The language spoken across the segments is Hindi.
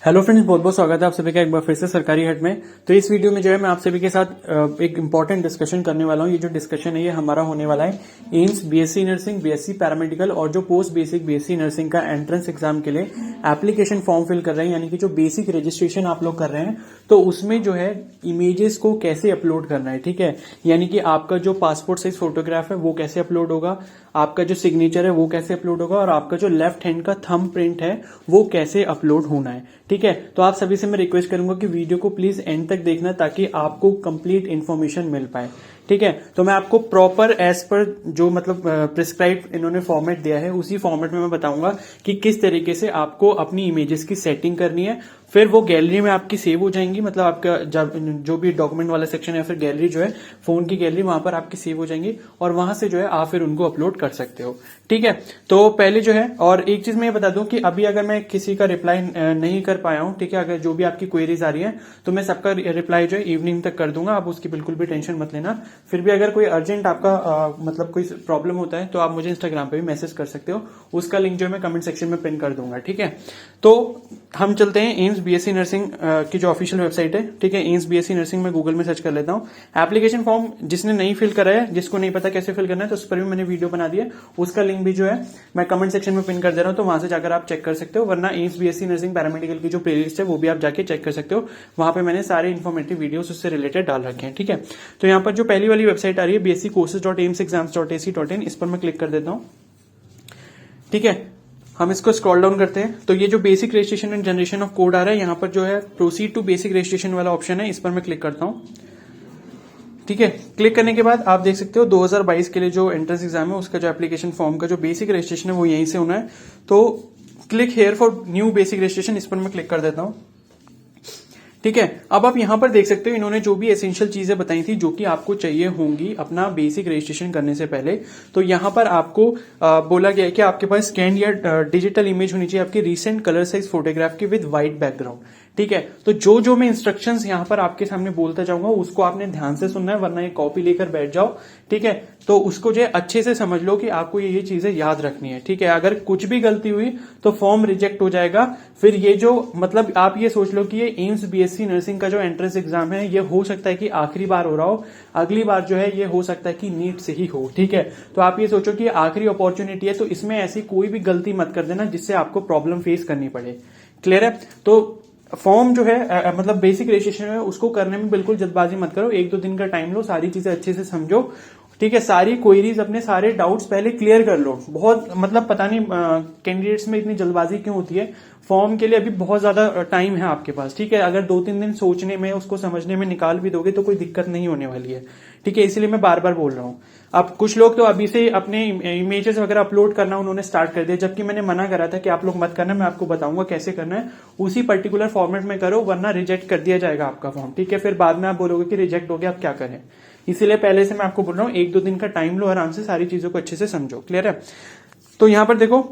हेलो फ्रेंड्स, बहुत बहुत स्वागत है आप सभी का एक बार फिर से सरकारी हट में। तो इस वीडियो में जो है मैं आप सभी के साथ एक इंपॉर्टेंट डिस्कशन करने वाला हूँ। ये जो डिस्कशन है ये हमारा होने वाला है AIIMS BSc nursing, BSc paramedical और जो पोस्ट बेसिक बीएससी नर्सिंग का एंट्रेंस एग्जाम के लिए एप्लीकेशन फॉर्म फिल कर रहे हैं, यानी कि जो बेसिक रजिस्ट्रेशन आप लोग कर रहे हैं, तो उसमें जो है इमेजेस को कैसे अपलोड करना है। ठीक है, यानी कि आपका जो पासपोर्ट साइज फोटोग्राफ है वो कैसे अपलोड होगा, आपका जो सिग्नेचर है वो कैसे अपलोड होगा और आपका जो लेफ्ट हैंड का थंब प्रिंट है वो कैसे अपलोड होना है। ठीक है, तो आप सभी से मैं रिक्वेस्ट करूंगा कि वीडियो को प्लीज एंड तक देखना ताकि आपको कंप्लीट इन्फॉर्मेशन मिल पाए। ठीक है, तो मैं आपको प्रॉपर एज पर जो मतलब प्रिस्क्राइब इन्होंने फॉर्मेट दिया है उसी फॉर्मेट में मैं बताऊंगा कि किस तरीके से आपको अपनी इमेजेस की सेटिंग करनी है। फिर वो गैलरी में आपकी सेव हो जाएंगी, मतलब आपका जो भी डॉक्यूमेंट वाला सेक्शन है, फिर गैलरी जो है फोन की गैलरी, वहां पर आपकी सेव हो जाएंगी और वहां से जो है आप फिर उनको अपलोड कर सकते हो। ठीक है, तो पहले जो है, और एक चीज मैं ये बता दूं कि अभी अगर मैं किसी का रिप्लाई नहीं कर पाया हूं, ठीक है, अगर जो भी आपकी क्वेरीज आ रही है तो मैं सबका रिप्लाई जो है इवनिंग तक कर दूंगा, आप उसकी बिल्कुल भी टेंशन मत लेना। फिर भी अगर कोई अर्जेंट आपका मतलब कोई प्रॉब्लम होता है तो आप मुझे इंस्टाग्राम पे भी मैसेज कर सकते हो, उसका लिंक जो है मैं कमेंट सेक्शन में पिन कर दूंगा। ठीक है, तो हम चलते हैं एम्स बीएससी नर्सिंग की जो ऑफिशियल वेबसाइट है। ठीक है, एम्स बीएससी नर्सिंग में गूगल में सर्च कर लेता हूं। एप्लीकेशन फॉर्म जिसने नहीं फिल करा है, जिसको नहीं पता कैसे फिल करना है, तो उस पर भी मैंने वीडियो बना दिया, उसका लिंक भी जो है मैं कमेंट सेक्शन में पिन कर दे रहा हूं, तो वहां से जाकर आप चेक कर सकते हो। वरना एम्स बीएससी नर्सिंग पैरामेडिकल की जो प्लेलिस्ट है वो भी आप जाके चेक कर सकते हो, वहां पे मैंने सारे इन्फॉर्मेटिव वीडियोस उससे रिलेटेड डाल रखे हैं। ठीक है, तो यहाँ पर जो पहली वाली वेबसाइट आ रही है bsccourses.aimsexams.ac.in, इस पर मैं क्लिक कर देता हूं। ठीक है, हम इसको स्क्रॉल डाउन करते हैं तो ये जो basic registration and generation of code आ रहा है, यहाँ पर जो है प्रोसीड टू बेसिक रजिस्ट्रेशन वाला ऑप्शन है, इस पर मैं क्लिक करता हूं। ठीक है, क्लिक करने के बाद आप देख सकते हो 2022 के लिए जो एंट्रेंस एग्जाम है उसका जो एप्लीकेशन फॉर्म का जो बेसिक रजिस्ट्रेशन है वो यहीं से होना है। तो click here for new basic registration, इस पर मैं क्लिक कर देता हूं। ठीक है, अब आप यहां पर देख सकते हो इन्होंने जो भी एसेंशियल चीजें बताई थी जो कि आपको चाहिए होंगी अपना बेसिक रजिस्ट्रेशन करने से पहले, तो यहां पर आपको बोला गया है कि आपके पास स्कैन या डिजिटल इमेज होनी चाहिए आपकी रीसेंट कलर साइज फोटोग्राफ की विद व्हाइट बैकग्राउंड। ठीक है, तो जो जो मैं इंस्ट्रक्शंस यहां पर आपके सामने बोलता जाऊंगा उसको आपने ध्यान से सुनना है, वरना ये कॉपी लेकर बैठ जाओ। ठीक है, तो उसको जो है अच्छे से समझ लो कि आपको ये चीजें याद रखनी है। ठीक है, अगर कुछ भी गलती हुई तो फॉर्म रिजेक्ट हो जाएगा। फिर ये जो मतलब आप ये सोच लो कि ये एम्स बीएससी नर्सिंग का जो एंट्रेंस एग्जाम है ये हो सकता है कि आखिरी बार हो रहा हो, अगली बार जो है ये हो सकता है कि नीट से ही हो। ठीक है, तो आप ये सोचो कि आखिरी अपॉर्चुनिटी है, तो इसमें ऐसी कोई भी गलती मत कर देना जिससे आपको प्रॉब्लम फेस करनी पड़े। क्लियर है, तो फॉर्म जो है मतलब बेसिक रजिस्ट्रेशन है उसको करने में बिल्कुल जल्दबाजी मत करो, एक दो दिन का टाइम लो, सारी चीजें अच्छे से समझो। ठीक है, सारी क्वेरीज अपने सारे डाउट्स पहले क्लियर कर लो। बहुत मतलब पता नहीं कैंडिडेट्स में इतनी जल्दबाजी क्यों होती है, फॉर्म के लिए अभी बहुत ज्यादा टाइम है आपके पास। ठीक है, अगर 2-3 दिन सोचने में उसको समझने में निकाल भी दोगे तो कोई दिक्कत नहीं होने वाली है। ठीक है, इसलिए मैं बार बार बोल रहा हूं। अब कुछ लोग तो अभी से अपने इमेजेस वगैरह अपलोड करना उन्होंने स्टार्ट कर दिया, जबकि मैंने मना करा था कि आप लोग मत करना, मैं आपको बताऊंगा कैसे करना है, उसी पर्टिकुलर फॉर्मेट में करो वरना रिजेक्ट कर दिया जाएगा आपका फॉर्म। ठीक है, फिर बाद में आप बोलोगे कि रिजेक्ट हो गया, आप क्या करें। इसीलिए पहले से मैं आपको बोल रहा हूँ 1-2 दिन का टाइम लो, आराम से सारी चीजों को अच्छे से समझो। क्लियर है, तो यहां पर देखो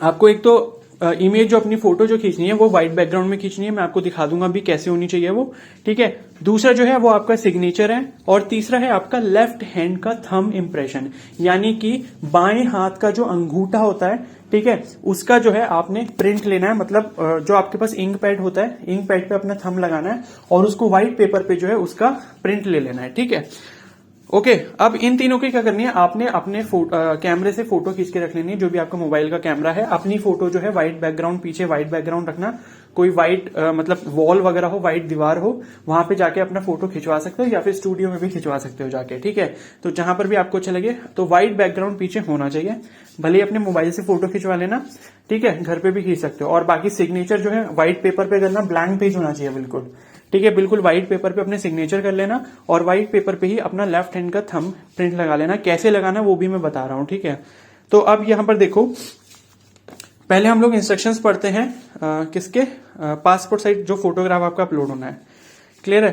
आपको एक तो इमेज जो अपनी फोटो जो खींचनी है वो व्हाइट बैकग्राउंड में खींचनी है, मैं आपको दिखा दूंगा अभी कैसे होनी चाहिए वो। ठीक है, दूसरा जो है वो आपका सिग्नेचर है और तीसरा है आपका लेफ्ट हैंड का थंब इंप्रेशन, यानी कि बाएं हाथ का जो अंगूठा होता है, ठीक है, उसका जो है आपने प्रिंट लेना है। मतलब जो आपके पास इंक पैड होता है, इंक पैड पे अपना थंब लगाना है और उसको व्हाइट पेपर पे जो है उसका प्रिंट ले लेना है। ठीक है, ओके, अब इन तीनों की क्या करनी है, आपने अपने कैमरे से फोटो खींच के रख लेनी है, जो भी आपका मोबाइल का कैमरा है। अपनी फोटो जो है व्हाइट बैकग्राउंड, पीछे व्हाइट बैकग्राउंड रखना, कोई व्हाइट मतलब वॉल वगैरह हो, व्हाइट दीवार हो, वहां पे जाके अपना फोटो खिंचवा सकते हो या फिर स्टूडियो में भी खिंचवा सकते हो जाके। ठीक है, तो जहां पर भी आपको अच्छा लगे, तो व्हाइट बैकग्राउंड पीछे होना चाहिए। भले ही अपने मोबाइल से फोटो खिंचवा लेना, ठीक है, घर पे भी खींच सकते हो। और बाकी सिग्नेचर जो है व्हाइट पेपर पे करना, ब्लैंक पेज होना चाहिए बिल्कुल। ठीक है, बिल्कुल व्हाइट पेपर पे अपने सिग्नेचर कर लेना और व्हाइट पेपर पे ही अपना लेफ्ट हैंड का थंब प्रिंट लगा लेना। कैसे लगाना वो भी मैं बता रहा हूं। ठीक है, तो अब यहां पर देखो, पहले हम लोग इंस्ट्रक्शंस पढ़ते हैं किसके, पासपोर्ट साइज जो फोटोग्राफ आपका अपलोड होना है। क्लियर है,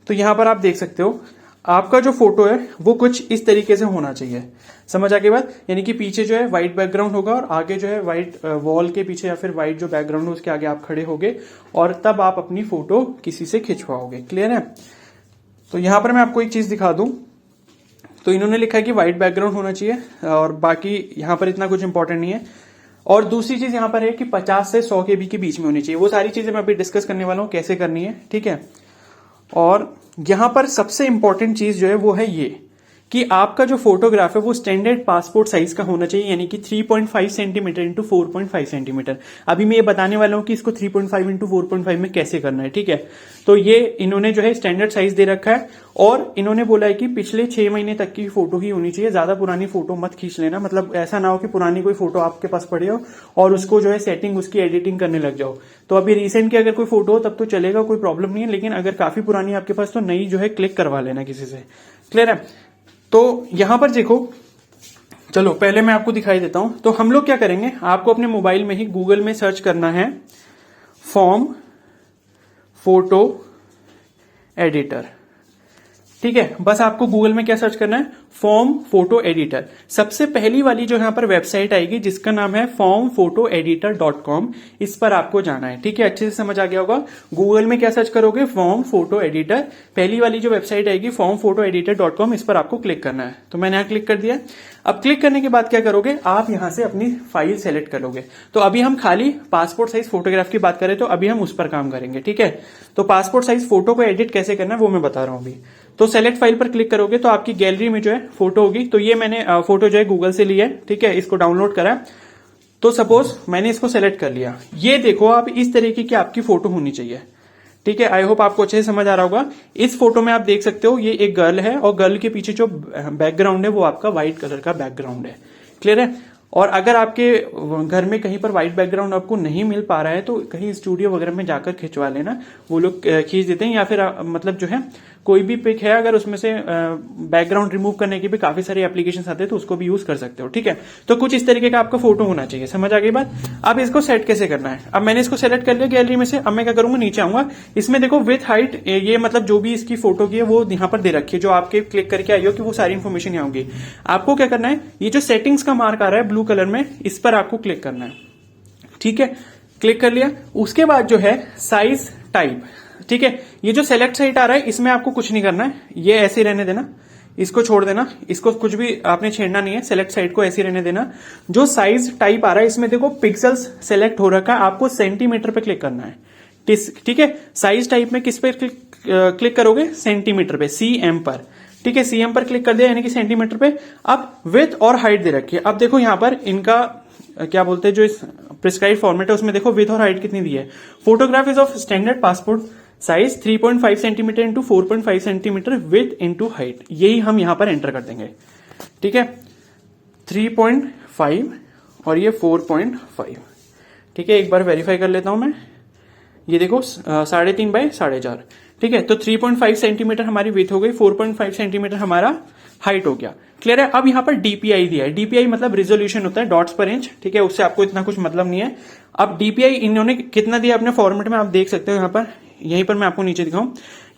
तो यहां पर आप देख सकते हो आपका जो फोटो है वो कुछ इस तरीके से होना चाहिए। समझ आ गई बात, यानी कि पीछे जो है व्हाइट बैकग्राउंड होगा और आगे जो है व्हाइट वॉल के पीछे या फिर व्हाइट जो बैकग्राउंड है उसके आगे आप खड़े होगे और तब आप अपनी फोटो किसी से खिंचवाओगे। क्लियर है, तो यहां पर मैं आपको एक चीज दिखा दूं, तो इन्होंने लिखा है कि व्हाइट बैकग्राउंड होना चाहिए और बाकी यहां पर इतना कुछ इंपॉर्टेंट नहीं है। और दूसरी चीज यहां पर है कि 50 से 100 KB के बीच में होनी चाहिए। वो सारी चीजें मैं अभी डिस्कस करने वाला हूं कैसे करनी है, ठीक है। और यहां पर सबसे इंपॉर्टेंट चीज जो है वो है ये कि आपका जो फोटोग्राफ है वो स्टैंडर्ड पासपोर्ट साइज का होना चाहिए, यानी कि 3.5 सेंटीमीटर इंटू 4.5 सेंटीमीटर। अभी मैं ये बताने वाला हूं कि इसको 3.5 इंटू 4.5 में कैसे करना है, ठीक है। तो ये इन्होंने जो है स्टैंडर्ड साइज दे रखा है और इन्होंने बोला है कि पिछले 6 महीने तक की फोटो ही होनी चाहिए, ज्यादा पुरानी फोटो मत खींच लेना। मतलब ऐसा ना हो कि पुरानी कोई फोटो आपके पास पड़ी हो और उसको जो है सेटिंग उसकी एडिटिंग करने लग जाओ। तो अभी रिसेंट की अगर कोई फोटो हो तब तो चलेगा, कोई प्रॉब्लम नहीं है, लेकिन अगर काफी पुरानी आपके पास तो नई जो है क्लिक करवा लेना किसी से। क्लियर है। तो यहां पर देखो, चलो पहले मैं आपको दिखाई देता हूं। तो हम लोग क्या करेंगे, आपको अपने मोबाइल में ही गूगल में सर्च करना है फॉर्म फोटो एडिटर, ठीक है। बस आपको गूगल में क्या सर्च करना है, फॉर्म फोटो एडिटर। सबसे पहली वाली जो यहां पर वेबसाइट आएगी जिसका नाम है formphotoeditor.com, इस पर आपको जाना है, ठीक है। अच्छे से समझ आ गया होगा। गूगल में क्या सर्च करोगे, फॉर्म फोटो एडिटर, पहली वाली जो वेबसाइट आएगी formphotoeditor.com, इस पर आपको क्लिक करना है। तो मैंने यहां क्लिक कर दिया। अब क्लिक करने के बाद क्या करोगे, आप यहां से अपनी फाइल सेलेक्ट करोगे। तो अभी हम खाली पासपोर्ट साइज फोटोग्राफ की बात करें तो अभी हम उस पर काम करेंगे, ठीक है। तो पासपोर्ट साइज फोटो को एडिट कैसे करना है वो मैं बता रहा हूं अभी। तो सेलेक्ट फाइल पर क्लिक करोगे तो आपकी गैलरी में जो है फोटो होगी। तो ये मैंने फोटो जो है गूगल से ली है, ठीक है, इसको डाउनलोड करा। तो सपोज मैंने इसको सेलेक्ट कर लिया। ये देखो आप इस तरीके की आपकी फोटो होनी चाहिए, ठीक है। आई होप आपको अच्छे से समझ आ रहा होगा। इस फोटो में आप देख सकते हो ये एक गर्ल है और गर्ल के पीछे जो बैकग्राउंड है वो आपका व्हाइट कलर का बैकग्राउंड है। क्लियर है। और अगर आपके घर में कहीं पर व्हाइट बैकग्राउंड आपको नहीं मिल पा रहा है तो कहीं स्टूडियो वगैरह में जाकर खिंचवा लेना, वो लोग खींच देते हैं। या फिर मतलब जो है कोई भी पिक है अगर उसमें से बैकग्राउंड रिमूव करने की भी काफी सारे एप्लीकेशन आते हैं तो उसको भी यूज कर सकते हो, ठीक है। तो कुछ इस तरीके का आपका फोटो होना चाहिए। समझ आ गई बात। अब इसको सेट कैसे करना है, अब मैंने इसको सेलेक्ट कर लिया गैलरी में से। अब मैं क्या करूंगा, नीचे आऊंगा। इसमें देखो विथ हाइट, ये मतलब जो भी इसकी फोटो की है वो यहां पर दे रखी है, जो आपके क्लिक करके आई हो कि वो सारी इंफॉर्मेशन यहाँ होगी। आपको क्या करना है, ये जो सेटिंग्स का मार्क आ रहा है ब्लू कलर में, इस पर आपको क्लिक करना है, ठीक है। क्लिक कर लिया। उसके बाद जो है साइज टाइप, ठीक है। ये जो सेलेक्ट साइट आ रहा है इसमें आपको कुछ नहीं करना है, ये ऐसे ही रहने देना, इसको छोड़ देना, इसको कुछ भी आपने छेड़ना नहीं है, सेलेक्ट साइट को ऐसे ही रहने देना। जो साइज टाइप आ रहा है इसमें देखो पिक्सल्स सेलेक्ट हो रखा है, आपको सेंटीमीटर पे क्लिक करना है, ठीक है। साइज टाइप में किस पे क्लिक करोगे, सेंटीमीटर पे, CM पर, ठीक है। CM पर क्लिक कर दिया यानी कि सेंटीमीटर पे। अब विड्थ और हाइट दे रखी है। अब देखो यहां पर इनका क्या बोलते हैं, जो इस प्रिस्क्राइब फॉर्मेट है उसमें देखो विड्थ और हाइट कितनी दी है। Photograph is of standard passport size 3.5 centimetre into 4.5 centimetre width into height, यही हम यहां पर एंटर कर देंगे, ठीक है। 3.5 और ये 4.5, ठीक है। एक बार वेरीफाई कर लेता हूं मैं। ये देखो 3.5 बाय 4.5, ठीक है। तो 3.5 सेंटीमीटर हमारी विड्थ हो गई, 4.5 सेंटीमीटर हमारा हाइट हो गया। क्लियर है। अब यहां पर DPI दिया है। DPI मतलब रिजोल्यूशन होता है, डॉट्स पर इंच, ठीक है। उससे आपको इतना कुछ मतलब नहीं है। अब DPI इन्होंने कितना दिया अपने फॉर्मेट में, आप देख सकते हो यहां पर, यहीं पर मैं आपको नीचे दिखाऊं।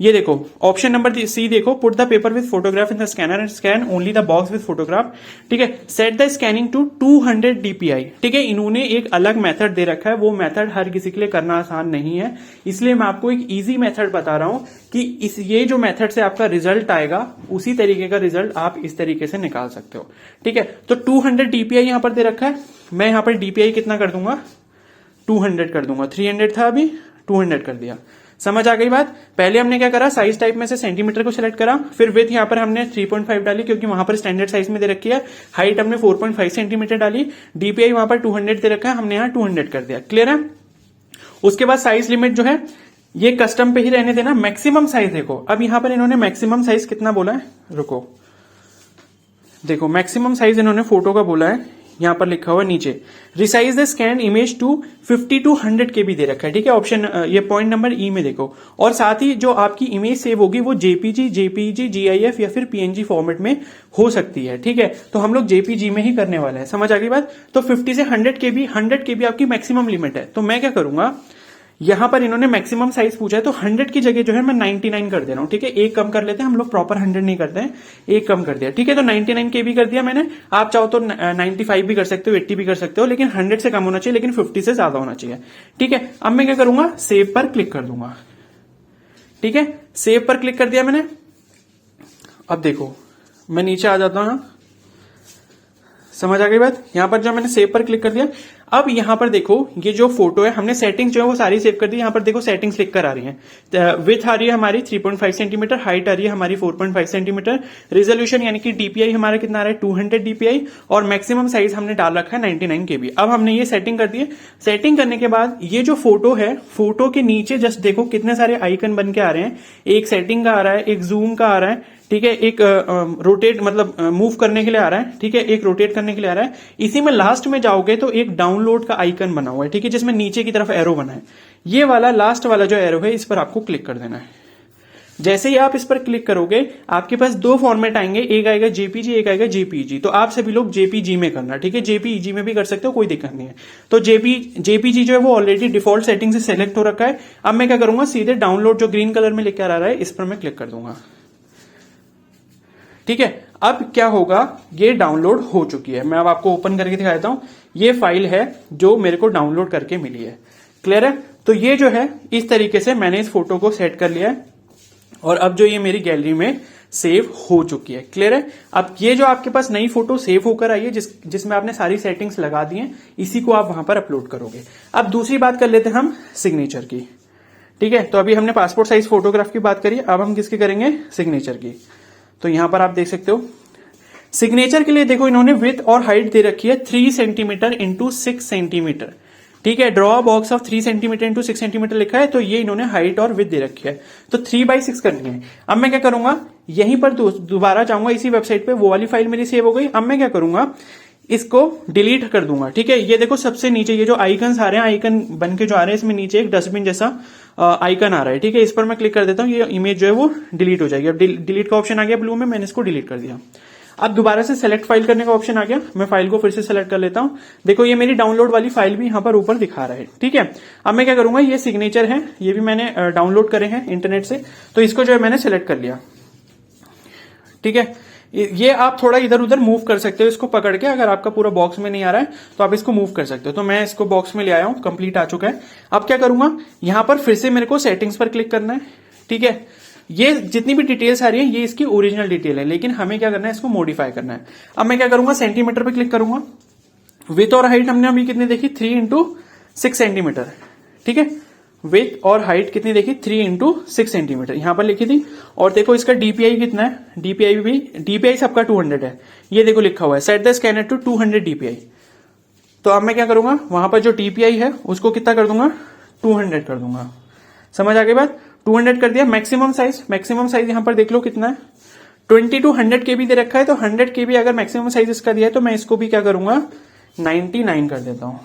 ये देखो ऑप्शन नंबर C देखो, put the paper with photograph in the scanner and scan only the box with photograph, ठीक है। Set the scanning to 200 DPI, ठीक है। इन्होंने एक अलग मेथड दे रखा है, वो मेथड हर किसी के लिए करना आसान नहीं है, इसलिए मैं आपको एक इजी मेथड बता रहा हूं कि ये जो मेथड से आपका रिजल्ट आएगा उसी तरीके का रिजल्ट आप इस तरीके से निकाल सकते हो, ठीक है। तो 200 DPI यहां पर दे रखा है। मैं यहां पर DPI कितना कर दूंगा, 200 कर दूंगा। 300 था अभी, 200 कर दिया। समझ आ गई बात। पहले हमने क्या करा, साइज टाइप में से सेंटीमीटर को सिलेक्ट करा, फिर विड्थ यहां पर हमने 3.5 डाली क्योंकि वहां पर स्टैंडर्ड साइज में दे रखी है। हाइट हमने 4.5 सेंटीमीटर डाली। DPI वहां पर 200 दे रखा है, हमने यहां 200 कर दिया। क्लियर है। उसके बाद साइज लिमिट जो है ये कस्टम पे ही रहने देना। मैक्सिमम साइज देखो, अब यहां पर इन्होंने मैक्सिमम साइज कितना बोला है, रुको देखो मैक्सिमम साइज इन्होंने फोटो का बोला है, यहां पर लिखा हुआ है नीचे, resize the scan image to 50 to 100 KB दे रखा है, ठीक है। ऑप्शन ये पॉइंट नंबर E में देखो। और साथ ही जो आपकी इमेज सेव होगी वो JPG, JPEG, GIF या फिर PNG फॉर्मेट में हो सकती है, ठीक है। तो हम लोग JPG में ही करने वाले हैं। समझ आ गई बात। तो 50 से 100 KB आपकी मैक्सिमम लिमिट है। तो मैं क्या करूंगा, यहां पर इन्होंने मैक्सिमम साइज पूछा है तो 100 की जगह जो है मैं 99 कर दे रहा हूं, ठीक है। एक कम कर लेते हैं हम लोग, प्रॉपर 100 नहीं करते हैं, एक कम कर दिया, ठीक है। तो 99 KB कर दिया मैंने। आप चाहो तो 95 भी कर सकते हो, 80 भी कर सकते हो, लेकिन 100 से कम होना चाहिए, लेकिन 50 से ज्यादा होना चाहिए, ठीक है। अब मैं क्या करूंगा, सेव पर क्लिक कर दूंगा, ठीक है। सेव पर क्लिक कर दिया मैंने। अब देखो मैं नीचे आ जाता हूं, समझ आ गई बात। यहां पर जो मैंने सेव पर क्लिक कर दिया, अब यहाँ पर देखो ये जो फोटो है हमने सेटिंग्स जो है वो सारी सेव कर दी। यहाँ पर देखो सेटिंग्स लिख कर आ रही है। विथ आ रही है हमारी 3.5 सेंटीमीटर, हाइट आ रही है हमारी 4.5 सेंटीमीटर, रेजोल्यूशन यानी कि डीपीआई हमारा कितना आ रहा है 200 डीपीआई, और मैक्सिमम साइज हमने डाल रखा है 99 KB। अब हमने ये सेटिंग कर दी है। सेटिंग करने के बाद ये जो फोटो है, फोटो के नीचे जस्ट देखो कितने सारे आइकन बन के आ रहे हैं। एक सेटिंग का आ रहा है, एक जूम का आ रहा है, ठीक है, एक रोटेट मतलब मूव करने के लिए आ रहा है, ठीक है, एक रोटेट करने के लिए आ रहा है। इसी में लास्ट में जाओगे तो एक डाउनलोड का आइकन बना हुआ है, ठीक है, जिसमें नीचे की तरफ एरो बना है। ये वाला लास्ट वाला जो एरो है इस पर आपको क्लिक कर देना है। जैसे ही आप इस पर क्लिक करोगे आपके पास दो फॉर्मेट आएंगे, एक आएगा जेपीजी, एक आएगा जेपीजी। तो आप सभी लोग जेपीजी में करना, ठीक है, जेपीजी में भी कर सकते हो, कोई दिक्कत नहीं है। तो जेपीजी जो है वो ऑलरेडी डिफॉल्ट सेटिंग से सेलेक्ट हो रखा है। अब मैं क्या करूंगा, सीधे डाउनलोड जो ग्रीन कलर में लेकर आ रहा है इस पर मैं क्लिक कर दूंगा, ठीक है। अब क्या होगा, ये डाउनलोड हो चुकी है। मैं अब आपको ओपन करके दिखा देता हूं। ये फाइल है जो मेरे को डाउनलोड करके मिली है। क्लियर है। तो ये जो है इस तरीके से मैंने इस फोटो को सेट कर लिया है और अब जो ये मेरी गैलरी में सेव हो चुकी है। क्लियर है। अब ये जो आपके पास नई फोटो सेव होकर आई है जिसमें आपने सारी सेटिंग्स लगा दी हैं, इसी को आप वहां पर अपलोड करोगे। अब दूसरी बात कर लेते हैं हम सिग्नेचर की, ठीक है। तो अभी हमने पासपोर्ट साइज फोटोग्राफ की बात करी, अब हम किसकी करेंगे, सिग्नेचर की। तो यहां पर आप देख सकते हो सिग्नेचर के लिए देखो इन्होंने विथ और हाइट दे रखी है 3 सेंटीमीटर इंटू 6 सेंटीमीटर, ठीक है। Draw box of 3 centimetre into 6 centimetre लिखा है, तो ये इन्होंने हाइट और विथ दे रखी है। तो 3/6 करनी है। अब मैं क्या करूंगा, यहीं पर दोबारा जाऊंगा इसी वेबसाइट पे, वो वाली फाइल मेरी सेव हो गई। अब मैं क्या करूंगा, इसको डिलीट कर दूंगा, ठीक है। ये देखो सबसे नीचे ये जो आइकन आ रहे हैं, आइकन बन के जो आ रहे हैं, इसमें नीचे एक डस्टबिन जैसा आइकन आ रहा है, ठीक है। इस पर मैं क्लिक कर देता हूं, ये इमेज जो है वो डिलीट हो जाएगी। अब डिलीट का ऑप्शन आ गया ब्लू में, मैंने इसको डिलीट कर दिया। अब दोबारा से सेलेक्ट फाइल करने का ऑप्शन आ गया, मैं फाइल को फिर से सेलेक्ट कर लेता हूं। देखो ये मेरी डाउनलोड वाली फाइल भी यहां पर ऊपर दिखा रहा है, ठीक है। अब मैं क्या करूंगा, ये सिग्नेचर है, ये भी मैंने डाउनलोड करे हैं इंटरनेट से, तो इसको जो है मैंने सेलेक्ट कर लिया, ठीक है। ये आप थोड़ा इधर उधर मूव कर सकते हो इसको पकड़ के, अगर आपका पूरा बॉक्स में नहीं आ रहा है तो आप इसको मूव कर सकते हो। तो मैं इसको बॉक्स में ले आया हूं, कंप्लीट आ चुका है। अब क्या करूंगा, यहां पर फिर से मेरे को सेटिंग्स पर क्लिक करना है, ठीक है। ये जितनी भी डिटेल्स आ रही है ये इसकी ओरिजिनल डिटेल है, लेकिन हमें क्या करना है, इसको मॉडिफाई करना है। अब मैं क्या करूंगा, सेंटीमीटर पे क्लिक करूंगा। विथ और हाइट हमने अभी कितनी देखी, 3 इंटू 6 सेंटीमीटर, ठीक है। विथ और हाइट कितनी देखी, 3 इंटू 6 सेंटीमीटर यहां पर लिखी थी। और देखो इसका डीपीआई कितना है, डीपीआई सबका 200 है, ये देखो लिखा हुआ है set the scanner to 200 DPI. तो अब मैं क्या करूंगा, वहां पर जो डीपीआई है उसको कितना कर दूंगा, 200 कर दूंगा। समझ आ गई बात, 200 कर दिया। मैक्सिमम साइज यहां पर देख लो कितना है, 20 to 100 KB दे रखा है। तो 100 KB अगर मैक्सिमम साइज इसका दिया है तो मैं इसको भी क्या करूंगा, 99 कर देता हूं।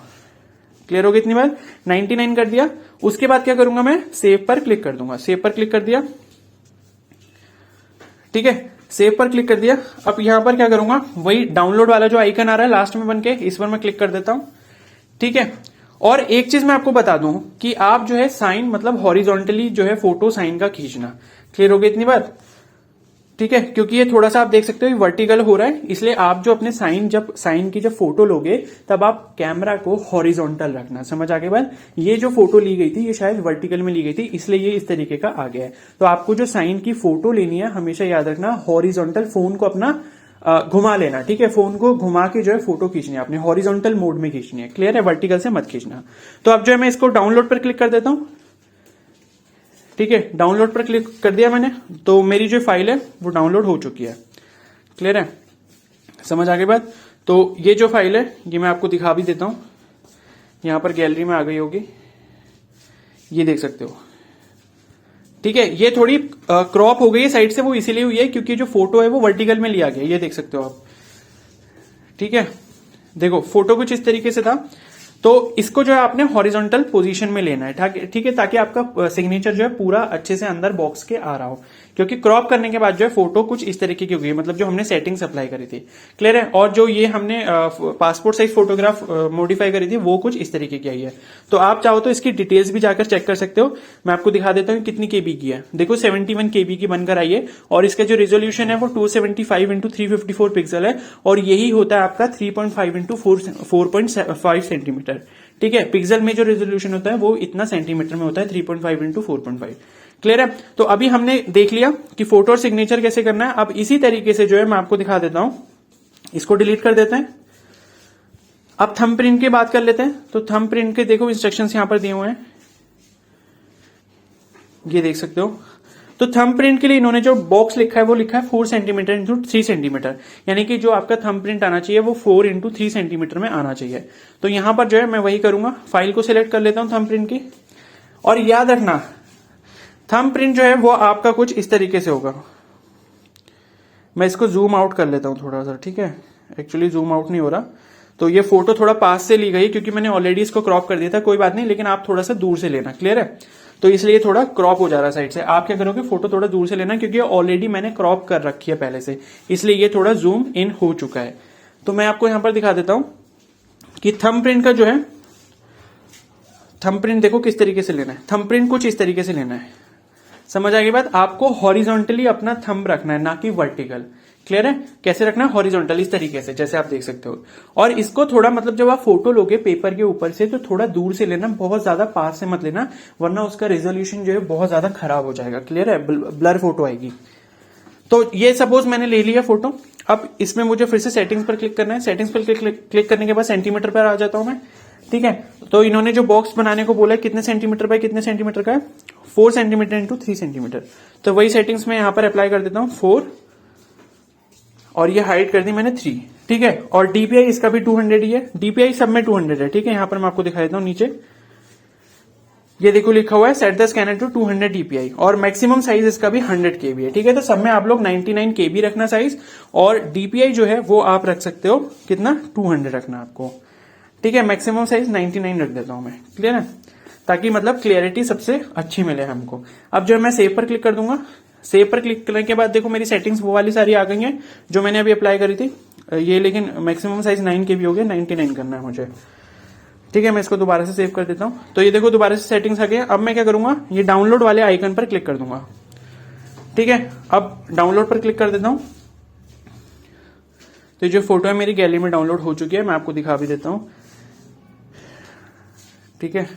क्लियर हो गया इतनी बार, 99 कर दिया। उसके बाद क्या करूंगा, मैं सेव पर क्लिक कर दूंगा। सेव पर क्लिक कर दिया, ठीक है, सेव पर क्लिक कर दिया। अब यहां पर क्या करूंगा, वही डाउनलोड वाला जो आइकन आ रहा है लास्ट में बनके, इस पर मैं क्लिक कर देता हूं, ठीक है। और एक चीज मैं आपको बता दूं कि आप जो है साइन मतलब हॉरिजॉन्टली जो है फोटो साइन का खींचना। क्लियर हो गया इतनी बार, ठीक है, क्योंकि ये थोड़ा सा आप देख सकते हो वर्टिकल हो रहा है, इसलिए आप जो अपने साइन की जब फोटो लोगे तब आप कैमरा को हॉरिजॉन्टल रखना। समझ आ गई बात। ये जो फोटो ली गई थी ये शायद वर्टिकल में ली गई थी, इसलिए ये इस तरीके का आ गया है। तो आपको जो साइन की फोटो लेनी है हमेशा याद रखना हॉरिजॉन्टल, फोन को अपना घुमा लेना, ठीक है। फोन को घुमा के जो है फोटो खींचनी है अपने हॉरिजॉन्टल मोड में खींचनी है। क्लियर है, वर्टिकल से मत खींचना। तो अब जो है मैं इसको डाउनलोड पर क्लिक कर देता हूं, ठीक है। डाउनलोड पर क्लिक कर दिया मैंने, तो मेरी जो फाइल है वो डाउनलोड हो चुकी है। क्लियर है, समझ आ गई बात। तो ये जो फाइल है ये मैं आपको दिखा भी देता हूं, यहां पर गैलरी में आ गई होगी, ये देख सकते हो, ठीक है। ये थोड़ी क्रॉप हो गई है साइड से, वो इसीलिए हुई है क्योंकि जो फोटो है वो वर्टिकल में लिया गया, ये देख सकते हो आप, ठीक है। देखो फोटो कुछ इस तरीके से था, तो इसको जो है आपने हॉरिजॉन्टल पोजीशन में लेना है, ठीक है, ताकि आपका सिग्नेचर जो है पूरा अच्छे से अंदर बॉक्स के आ रहा हो। क्योंकि क्रॉप करने के बाद जो है फोटो कुछ इस तरीके की हो गई, मतलब जो हमने सेटिंग्स अप्लाई करी थी। क्लियर है। और जो ये हमने पासपोर्ट साइज फोटोग्राफ मॉडिफाई करी थी वो कुछ इस तरीके की आई है। तो आप चाहो तो इसकी डिटेल्स भी जाकर चेक कर सकते हो। मैं आपको दिखा देता हूँ कितनी केबी की है। देखो 71 KB की बनकर आई है, और इसका जो रेजोल्यूशन है वो 275 इंटू 354 पिक्सल है, और यही होता है आपका 3.5 इंटू 4.5 सेंटीमीटर, ठीक है। पिक्सल में जो रेजोल्यूशन होता है वो इतना सेंटीमीटर में होता है, 3.5 इंटू 4.5। क्लियर है। तो अभी हमने देख लिया कि फोटो और सिग्नेचर कैसे करना है। अब इसी तरीके से जो है मैं आपको दिखा देता हूं, इसको डिलीट कर देते हैं, अब थंब प्रिंट की बात कर लेते हैं। तो थंब प्रिंट के देखो इंस्ट्रक्शंस यहां पर दिए हुए हैं, ये देख सकते हो। तो थंब प्रिंट के लिए इन्होंने जो बॉक्स लिखा है वो लिखा है 4 सेंटीमीटर इंटू 3 सेंटीमीटर, यानी कि जो आपका थंब प्रिंट आना चाहिए वो 4 इंटू 3 सेंटीमीटर में आना चाहिए। तो यहां पर जो है मैं वही करूंगा, फाइल को सिलेक्ट कर लेता हूं थंब प्रिंट की। और याद रखना थंब प्रिंट जो है वो आपका कुछ इस तरीके से होगा। मैं इसको जूम आउट कर लेता हूं थोड़ा सा, ठीक है। एक्चुअली जूम आउट नहीं हो रहा, तो ये फोटो थोड़ा पास से ली गई क्योंकि मैंने ऑलरेडी इसको क्रॉप कर दिया था। कोई बात नहीं, लेकिन आप थोड़ा सा दूर से लेना, क्लियर है। तो इसलिए थोड़ा क्रॉप हो जा रहा है साइड से। आप क्या करोगे, फोटो थोड़ा दूर से लेना क्योंकि ऑलरेडी मैंने क्रॉप कर रखी है पहले से, इसलिए ये थोड़ा जूम इन हो चुका है। तो मैं आपको यहां पर दिखा देता हूं कि थंब प्रिंट का जो है, थंब प्रिंट देखो किस तरीके से लेना है। थंब प्रिंट कुछ इस तरीके से लेना है, समझ आ गई बात। आपको हॉरिजॉन्टली अपना थंब रखना है, ना कि वर्टिकल, क्लियर है। कैसे रखना है, हॉरिजॉन्टल इस तरीके से, जैसे आप देख सकते हो। और इसको थोड़ा मतलब जब आप फोटो लोगे पेपर के ऊपर से तो थोड़ा दूर से लेना, बहुत ज्यादा पास से मत लेना, वरना उसका रेजोल्यूशन जो है बहुत ज्यादा खराब हो जाएगा, क्लियर है, ब्लर फोटो आएगी। तो ये सपोज मैंने ले लिया फोटो। अब इसमें मुझे फिर से सेटिंग्स पर क्लिक करना है। सेटिंग्स पर क्लिक करने के बाद सेंटीमीटर पर आ जाता हूं मैं, ठीक है। तो इन्होंने जो बॉक्स बनाने को बोला है कितने सेंटीमीटर बाय कितने सेंटीमीटर का है, 4 सेंटीमीटर इंटू 3 सेंटीमीटर। तो वही सेटिंग्स में यहां पर अप्लाई कर देता हूं 4, और ये हाइट कर दी मैंने 3, ठीक है। और डीपीआई इसका भी 200 ही है, डीपीआई सब में 200 है, ठीक है। यहां पर मैं आपको दिखा देता हूं नीचे, ये देखो लिखा हुआ है set the scanner to 200 DPI, और मैक्सिमम साइज इसका भी 100 केबी है, ठीक है। तो सब में आप लोग 99 केबी रखना साइज, और डीपीआई जो है वो आप रख सकते हो कितना, 200 रखना आपको, ठीक है। मैक्सिमम साइज 99 रख देता हूं मैं, क्लियर है, ताकि मतलब क्लियरिटी सबसे अच्छी मिले हमको। अब जो है मैं सेव पर क्लिक कर दूंगा। सेव पर क्लिक करने के बाद देखो मेरी सेटिंग्स वो वाली सारी आ गई हैं जो मैंने अभी अप्लाई करी थी ये, लेकिन मैक्सिमम साइज 9 केबी हो गया, 99 करना है मुझे, ठीक है। मैं इसको दोबारा से सेव कर देता हूं। तो ये देखो दोबारा से सेटिंग्स आ गई। अब मैं क्या करूंगा, ये डाउनलोड वाले आइकन पर क्लिक कर दूंगा, ठीक है। अब डाउनलोड पर क्लिक कर देता हूं। तो जो फोटो है मेरी गैलरी में डाउनलोड हो चुकी है, मैं आपको दिखा भी देता हूं, ठीक है।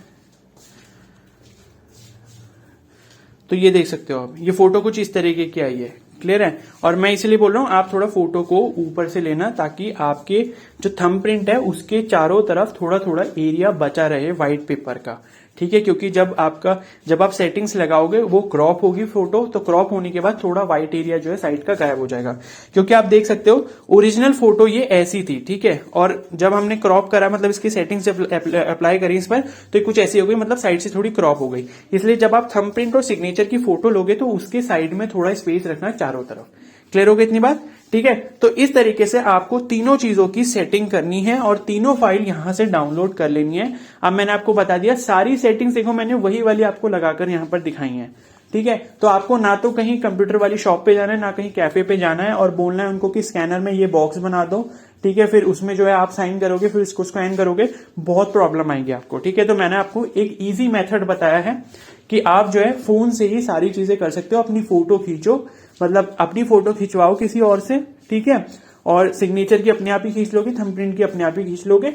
तो ये देख सकते हो आप, ये फोटो कुछ इस तरीके की आई है, क्लियर है। और मैं इसलिए बोल रहा हूं आप थोड़ा फोटो को ऊपर से लेना, ताकि आपके जो थंब प्रिंट है उसके चारों तरफ थोड़ा थोड़ा एरिया बचा रहे व्हाइट पेपर का, ठीक है। क्योंकि जब आप सेटिंग्स लगाओगे वो क्रॉप होगी फोटो, तो क्रॉप होने के बाद थोड़ा व्हाइट एरिया जो है साइड का गायब हो जाएगा। क्योंकि आप देख सकते हो ओरिजिनल फोटो ये ऐसी थी, ठीक है। और जब हमने क्रॉप करा, मतलब इसकी सेटिंग्स जब अप्लाई करी इस पर, तो ये कुछ ऐसी हो गई, मतलब साइड से थोड़ी क्रॉप हो गई। इसलिए जब आप थंब प्रिंट और सिग्नेचर की फोटो लोगे तो उसके साइड में थोड़ा स्पेस रखना चारों तरफ, क्लियर हो गई इतनी बात, ठीक है। तो इस तरीके से आपको तीनों चीजों की सेटिंग करनी है और तीनों फाइल यहां से डाउनलोड कर लेनी है। अब मैंने आपको बता दिया सारी सेटिंग्स, देखो मैंने वही वाली आपको लगाकर यहां पर दिखाई है, ठीक है। तो आपको ना तो कहीं कंप्यूटर वाली शॉप पे जाना है, ना कहीं कैफे पे जाना है और बोलना है उनको कि स्कैनर में ये बॉक्स बना दो, ठीक है। फिर उसमें जो है आप साइन करोगे, फिर इसको स्कैन करोगे, बहुत प्रॉब्लम आएगी आपको, ठीक है। तो मैंने आपको एक इजी मेथड बताया है कि आप जो है फोन से ही सारी चीजें कर सकते हो। अपनी फोटो खींचो, मतलब अपनी फोटो खिंचवाओ किसी और से, ठीक है। और सिग्नेचर की अपने आप ही खींच लोगे, थंबप्रिंट की अपने आप ही खींच लोगे।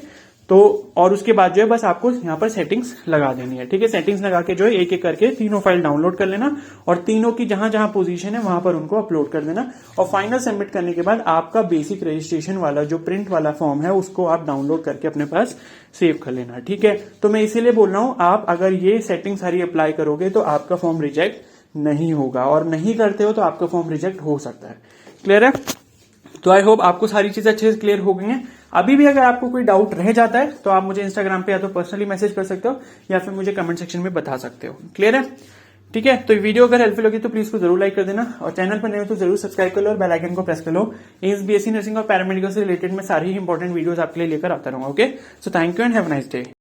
तो और उसके बाद जो है बस आपको यहाँ पर सेटिंग्स लगा देनी है, ठीक है। सेटिंग्स लगा के जो है एक एक करके तीनों फाइल डाउनलोड कर लेना और तीनों की जहां जहां पोजीशन है वहां पर उनको अपलोड कर देना। और फाइनल सबमिट करने के बाद आपका बेसिक रजिस्ट्रेशन वाला जो प्रिंट वाला फॉर्म है उसको आप डाउनलोड करके अपने पास सेव कर लेना, ठीक है। तो मैं इसीलिए बोल रहा हूं, आप अगर ये सेटिंग सारी अप्लाई करोगे तो आपका फॉर्म रिजेक्ट नहीं होगा, और नहीं करते हो तो आपका फॉर्म रिजेक्ट हो सकता है, क्लियर है। तो आई होप आपको सारी चीजें अच्छे से क्लियर हो गई हैं। अभी भी अगर आपको कोई डाउट रह जाता है तो आप मुझे इंस्टाग्राम पे या तो पर्सनली मैसेज कर सकते हो या फिर मुझे कमेंट सेक्शन में बता सकते हो, क्लियर है, ठीक है। तो वीडियो अगर हेल्पफुल होगी तो प्लीज को जरूर लाइक कर देना, और चैनल पर नए हो तो जरूर सब्सक्राइब कर लो और बेल आइकन को प्रेस कर लो। एम्स बीएससी नर्सिंग और पैरामेडिकल से रिलेटेड मैं सारी ही इंपॉर्टेंट वीडियोस आपके लिए लेकर आता रहूंगा, okay. So thank you and have a nice day.